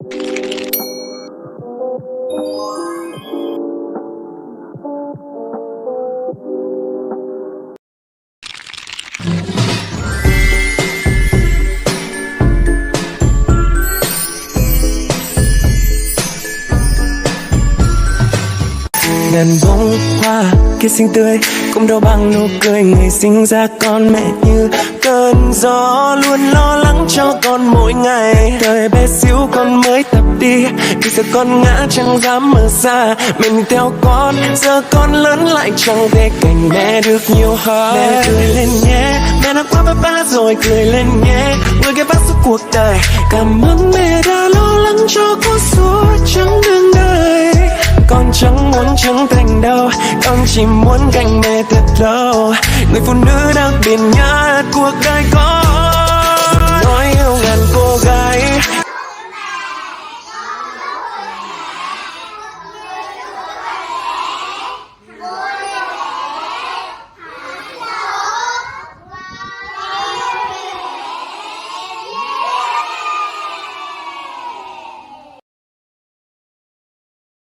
Ngàn bông hoa kia xinh tươi cũng đâu bằng nụ cười người sinh ra con. Mẹ như cơn gió luôn lo lắng cho con mỗi ngày. Đời bé xíu con mới tập đi, vì giờ con ngã chẳng dám mở ra. Mẹ mình theo con, giờ con lớn lại chẳng thể cạnh mẹ được nhiều hơn. Mẹ cười lên nhé, mẹ đã qua ba rồi cười lên nhé. Người ghé vác suốt cuộc đời, cảm ơn mẹ đã lo lắng cho con suốt chặng đường đời. Con chẳng muốn trưởng thành đâu, con chỉ muốn cạnh mẹ thật lâu. Người phụ nữ đặc biệt nhất cuộc đời con.